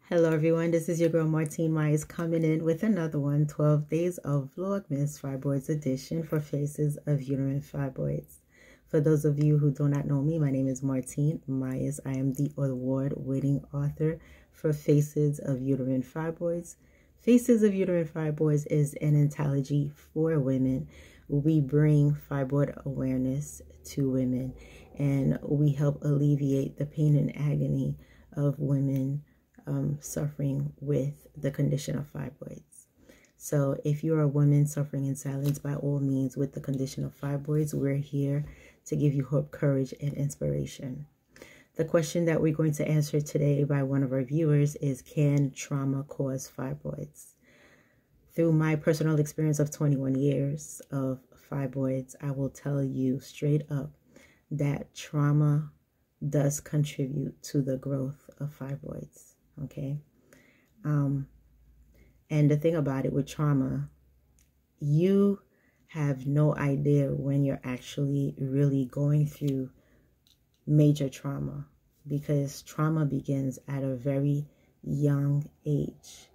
Hello everyone, this is your girl Martine Myers coming in with another one, 12 Days of Vlogmas Fibroids Edition for Faces of Uterine Fibroids. For those of you who do not know me, my name is Martine Myers. I am the award-winning author for Faces of Uterine Fibroids. Faces of Uterine Fibroids is an anthology for women. We bring fibroid awareness to women and we help alleviate the pain and agony of women suffering with the condition of fibroids. So if you're a woman suffering in silence, by all means, with the condition of fibroids, we're here to give you hope, courage, and inspiration. The question that we're going to answer today by one of our viewers is, can trauma cause fibroids? Through my personal experience of 21 years of fibroids, I will tell you straight up that trauma does contribute to the growth of fibroids. Okay. And the thing about it with trauma, you have no idea when you're actually really going through major trauma, because trauma begins at a very young age.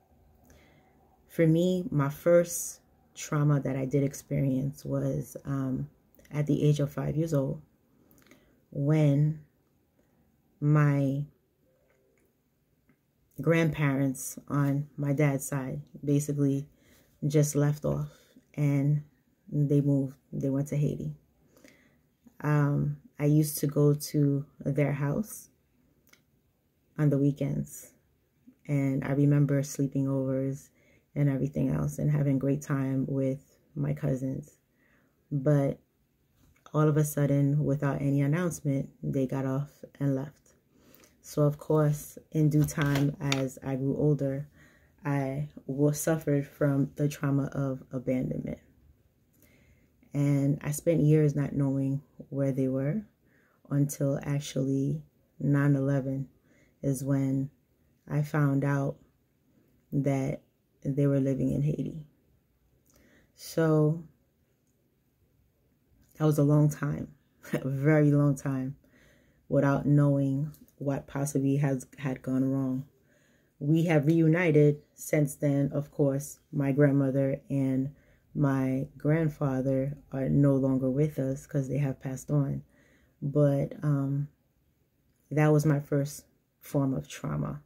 For me, my first trauma that I did experience was at the age of 5 years old, when my grandparents on my dad's side basically just left off and they moved. They went to Haiti. I used to go to their house on the weekends, and I remember sleeping overs and everything else and having a great time with my cousins. But all of a sudden, without any announcement, they got off and left. So, of course, in due time, as I grew older, I suffered from the trauma of abandonment. And I spent years not knowing where they were until actually 9/11 is when I found out that they were living in Haiti. So that was a long time, a very long time, without knowing what possibly had gone wrong. We have reunited since then. Of course, my grandmother and my grandfather are no longer with us because they have passed on. But that was my first form of trauma.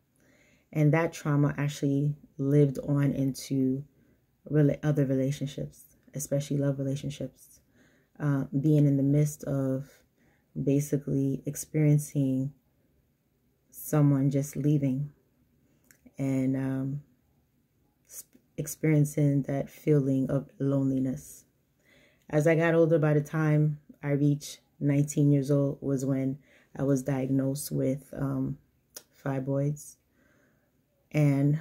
And that trauma actually lived on into other relationships, especially love relationships. Being in the midst of basically experiencing someone just leaving and experiencing that feeling of loneliness. As I got older, by the time I reached 19 years old was when I was diagnosed with fibroids. And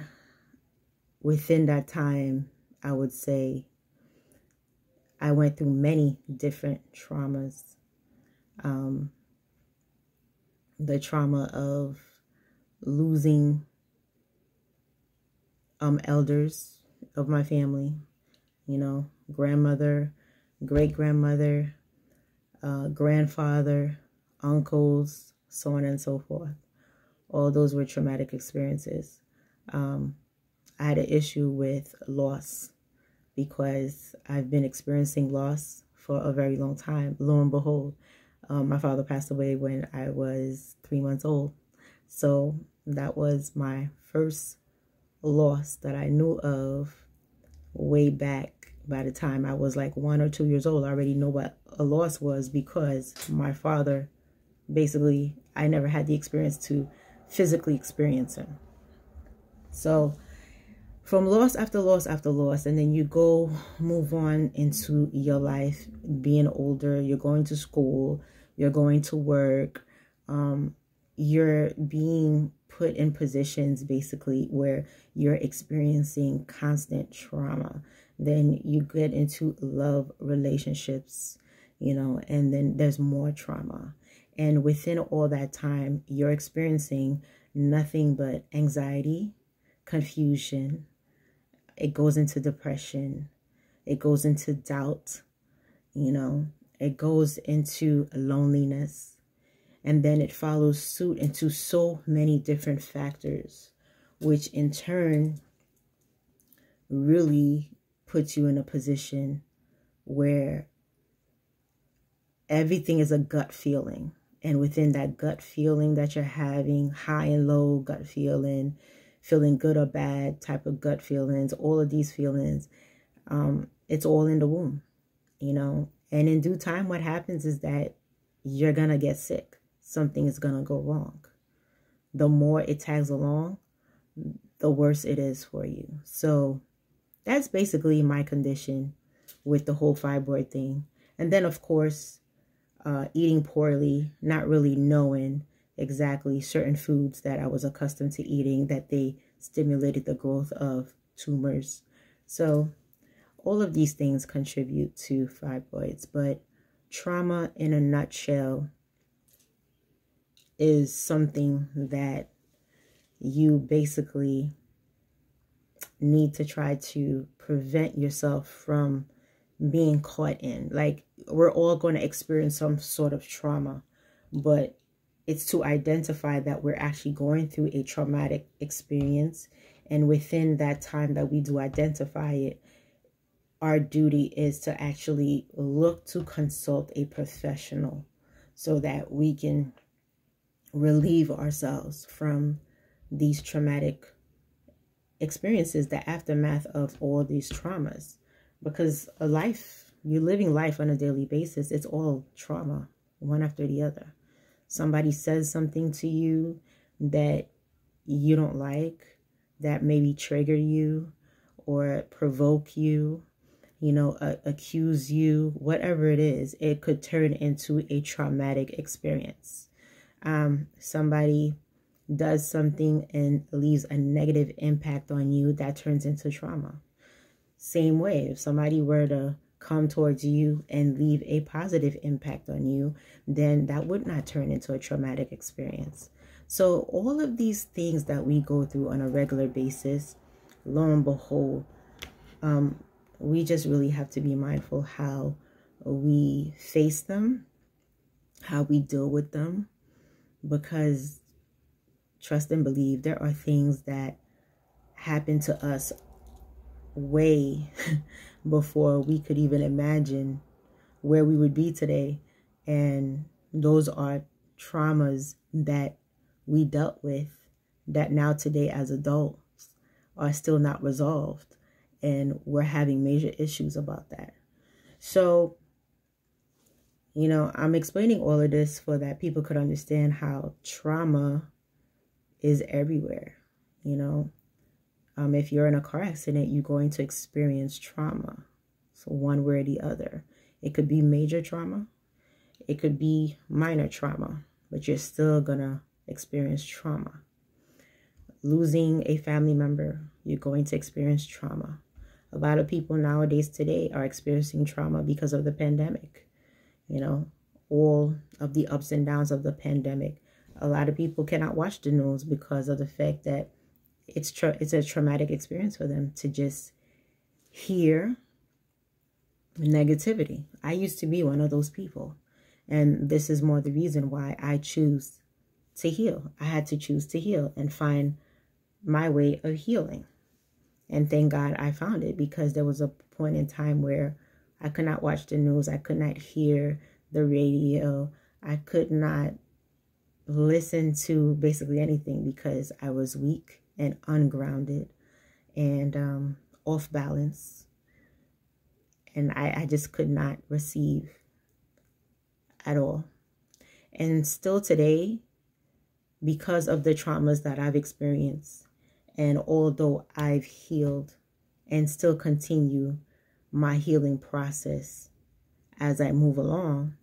within that time, I would say I went through many different traumas. The trauma of losing elders of my family, grandmother, great-grandmother, grandfather, uncles, so on and so forth. All those were traumatic experiences. I had an issue with loss because I've been experiencing loss for a very long time. Lo and behold, my father passed away when I was 3 months old. So that was my first loss that I knew of way back. By the time I was like 1 or 2 years old, I already know what a loss was, because my father, basically, I never had the experience to physically experience him. So from loss after loss after loss, and then you move on into your life, being older, you're going to school, you're going to work, you're being put in positions basically where you're experiencing constant trauma. Then you get into love relationships, and then there's more trauma. And within all that time, you're experiencing nothing but anxiety, confusion. It goes into depression. It goes into doubt, it goes into loneliness. And then it follows suit into so many different factors which in turn really puts you in a position where everything is a gut feeling. And within that gut feeling that you're having, high and low gut feeling, feeling good or bad type of gut feelings, all of these feelings, it's all in the womb, you know. And in due time, what happens is that you're going to get sick. Something is going to go wrong. The more it tags along, the worse it is for you. So that's basically my condition with the whole fibroid thing. And then, of course, eating poorly, not really knowing exactly certain foods that I was accustomed to eating, that they stimulated the growth of tumors. So all of these things contribute to fibroids, but trauma in a nutshell is something that you basically need to try to prevent yourself from being caught in. Like, we're all going to experience some sort of trauma, but it's to identify that we're actually going through a traumatic experience. And within that time that we do identify it, our duty is to actually look to consult a professional so that we can relieve ourselves from these traumatic experiences, the aftermath of all these traumas. Because you're living life on a daily basis, it's all trauma, one after the other. Somebody says something to you that you don't like, that maybe trigger you or provoke you, you know, accuse you, whatever it is, it could turn into a traumatic experience. Somebody does something and leaves a negative impact on you, that turns into trauma. Same way, if somebody were to come towards you and leave a positive impact on you, then that would not turn into a traumatic experience. So all of these things that we go through on a regular basis, lo and behold, we just really have to be mindful how we face them, how we deal with them, because trust and believe, there are things that happen to us way before we could even imagine where we would be today. And those are traumas that we dealt with that now today as adults are still not resolved. And we're having major issues about that. So, you know, I'm explaining all of this so that people could understand how trauma is everywhere. You know, if you're in a car accident, you're going to experience trauma. So one way or the other. It could be major trauma. It could be minor trauma, but you're still going to experience trauma. Losing a family member, you're going to experience trauma. A lot of people nowadays today are experiencing trauma because of the pandemic. You know, all of the ups and downs of the pandemic. A lot of people cannot watch the news because of the fact that it's a traumatic experience for them to just hear negativity. I used to be one of those people. And this is more the reason why I choose to heal. I had to choose to heal and find my way of healing. And thank God I found it, because there was a point in time where I could not watch the news. I could not hear the radio. I could not listen to basically anything because I was weak and ungrounded and off balance. And I just could not receive at all. And still today, because of the traumas that I've experienced, and although I've healed and still continue my healing process as I move along,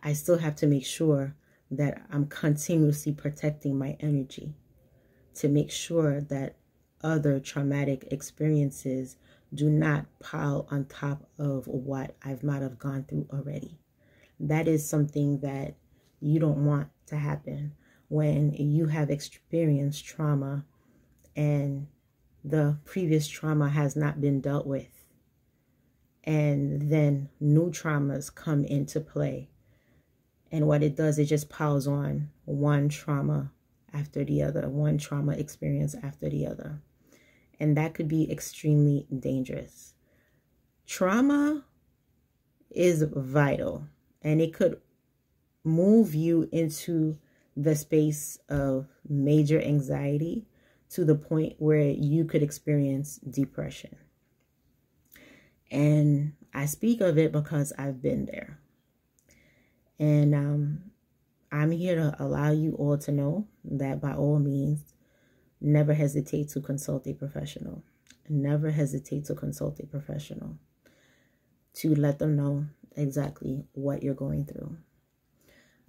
I still have to make sure that I'm continuously protecting my energy to make sure that other traumatic experiences do not pile on top of what I might have gone through already. That is something that you don't want to happen when you have experienced trauma and the previous trauma has not been dealt with. And then new traumas come into play. And what it does, it just piles on one trauma after the other, one trauma experience after the other. And that could be extremely dangerous. Trauma is vital, and it could move you into the space of major anxiety to the point where you could experience depression. And I speak of it because I've been there. And I'm here to allow you all to know that by all means, never hesitate to consult a professional. Never hesitate to consult a professional to let them know exactly what you're going through.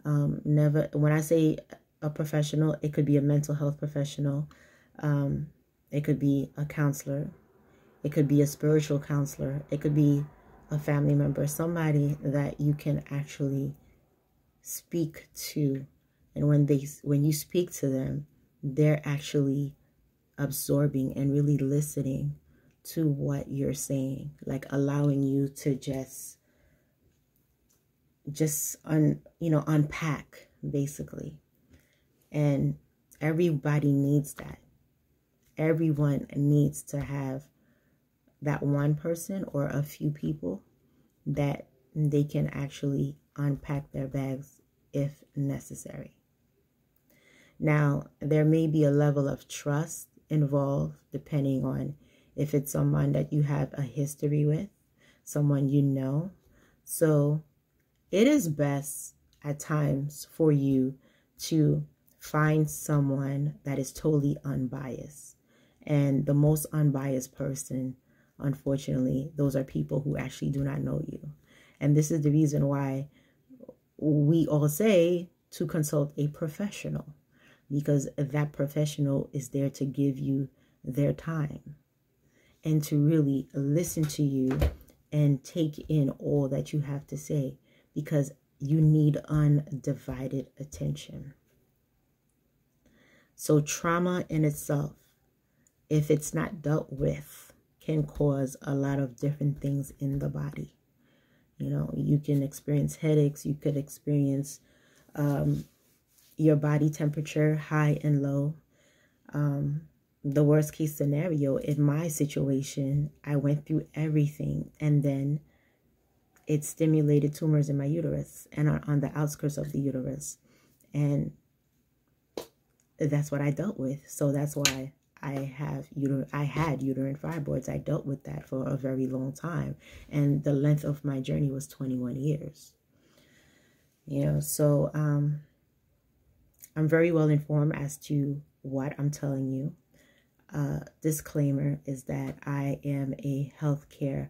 When I say a professional, it could be a mental health professional. It could be a counselor. It could be a spiritual counselor. It could be a family member, somebody that you can actually speak to. And when you speak to them, they're actually absorbing and really listening to what you're saying, like allowing you to just unpack, basically. And everybody needs that. Everyone needs to have that one person or a few people that they can actually unpack their bags if necessary. Now, there may be a level of trust involved depending on if it's someone that you have a history with, someone you know. So it is best at times for you to find someone that is totally unbiased. And the most unbiased person, unfortunately, those are people who actually do not know you. And this is the reason why we all say to consult a professional, because that professional is there to give you their time and to really listen to you and take in all that you have to say, because you need undivided attention. So trauma in itself, if it's not dealt with, can cause a lot of different things in the body. You know, you can experience headaches. You could experience your body temperature high and low. The worst case scenario, in my situation, I went through everything, and then it stimulated tumors in my uterus and on the outskirts of the uterus. And that's what I dealt with. So that's why I had uterine fibroids. I dealt with that for a very long time. And the length of my journey was 21 years. You know, so I'm very well informed as to what I'm telling you. Disclaimer is that I am a healthcare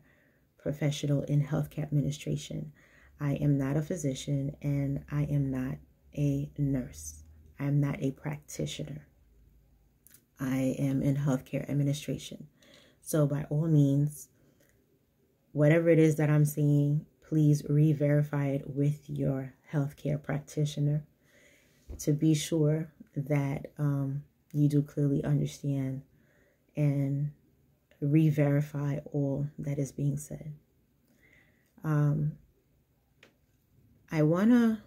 professional in healthcare administration. I am not a physician, and I am not a nurse. I am not a practitioner. I am in healthcare administration. So by all means, whatever it is that I'm seeing, please re-verify it with your healthcare practitioner to be sure that you do clearly understand and re-verify all that is being said. I want to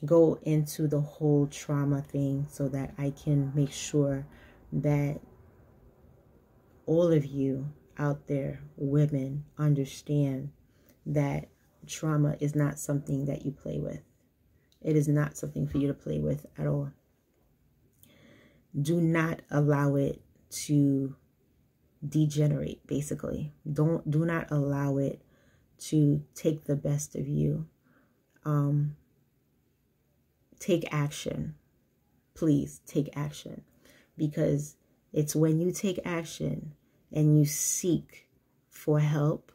go into the whole trauma thing so that I can make sure that all of you out there, women, understand that trauma is not something that you play with. It is not something for you to play with at all. Do not allow it to degenerate, basically. Do not allow it to take the best of you. Take action. Please take action, because it's when you take action and you seek for help,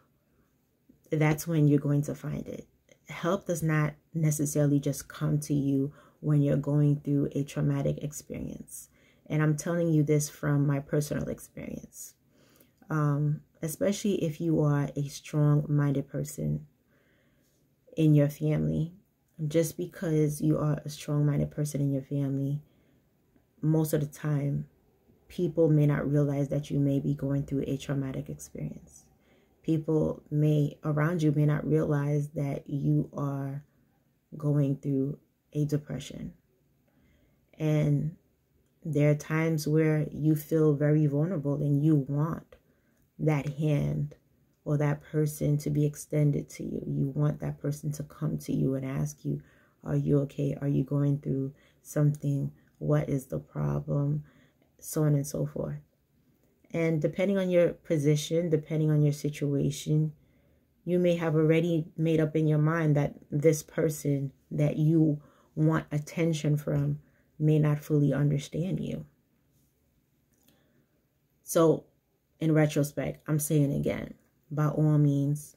that's when you're going to find it. Help does not necessarily just come to you when you're going through a traumatic experience. And I'm telling you this from my personal experience. Especially if you are a strong-minded person in your family. Just because you are a strong-minded person in your family, most of the time, people may not realize that you may be going through a traumatic experience. People around you may not realize that you are going through a depression. And there are times where you feel very vulnerable and you want that hand or that person to be extended to you. You want that person to come to you and ask you, are you okay? Are you going through something? What is the problem? So on and so forth. And depending on your position, depending on your situation, you may have already made up in your mind that this person that you want attention from may not fully understand you. So in retrospect, I'm saying again, by all means,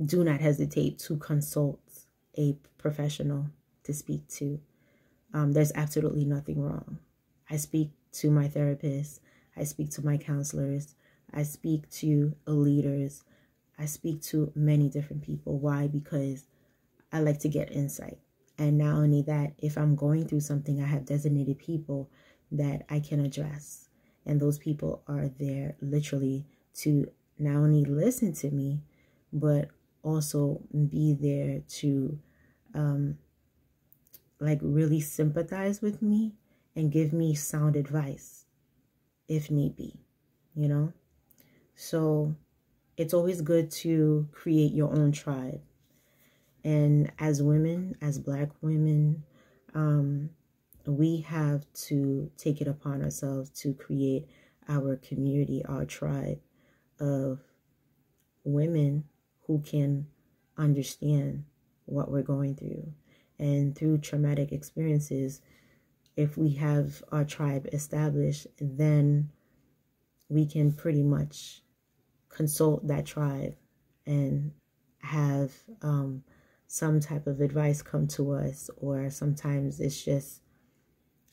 do not hesitate to consult a professional to speak to. There's absolutely nothing wrong. I speak to my therapist. I speak to my counselors. I speak to leaders. I speak to many different people. Why? Because I like to get insight. And not only that, if I'm going through something, I have designated people that I can address. And those people are there literally to not only listen to me, but also be there to like really sympathize with me and give me sound advice if need be, you know? So it's always good to create your own tribe. And as women, as Black women, we have to take it upon ourselves to create our community, our tribe of women who can understand what we're going through. And through traumatic experiences, if we have our tribe established, then we can pretty much consult that tribe and have some type of advice come to us, or sometimes it's just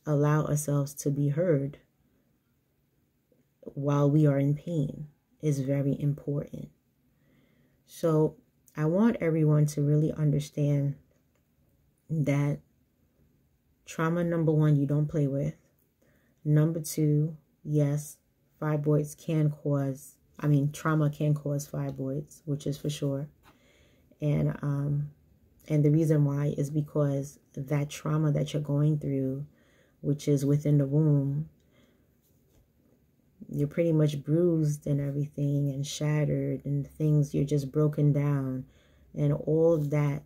allow ourselves to be heard while we are in pain is very important. So I want everyone to really understand that trauma, number one, you don't play with. Number two, yes, fibroids can cause, trauma can cause fibroids, which is for sure. And the reason why is because that trauma that you're going through, which is within the womb, you're pretty much bruised and everything and shattered and things, you're just broken down. And all that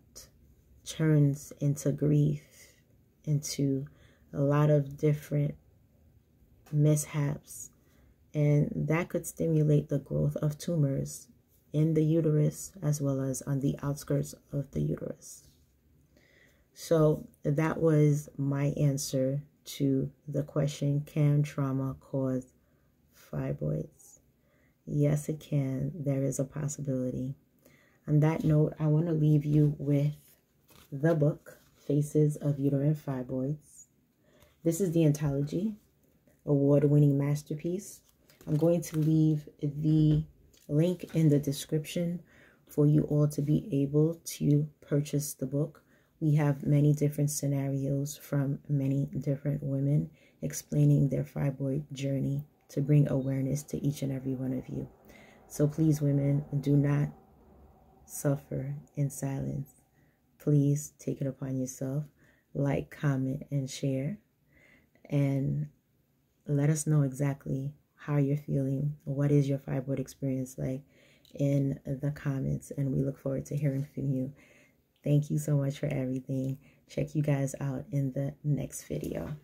turns into grief, into a lot of different mishaps. And that could stimulate the growth of tumors in the uterus as well as on the outskirts of the uterus. So that was my answer to the question, can trauma cause fibroids? Yes, it can. There is a possibility. On that note, I want to leave you with the book, Faces of Uterine Fibroids. This is the anthology, award-winning masterpiece. I'm going to leave the link in the description for you all to be able to purchase the book. We have many different scenarios from many different women explaining their fibroid journey to bring awareness to each and every one of you. So please, women, do not suffer in silence. Please take it upon yourself. Like, comment, and share. And let us know exactly how you're feeling. What is your fibroid experience like in the comments? And we look forward to hearing from you. Thank you so much for everything. Check you guys out in the next video.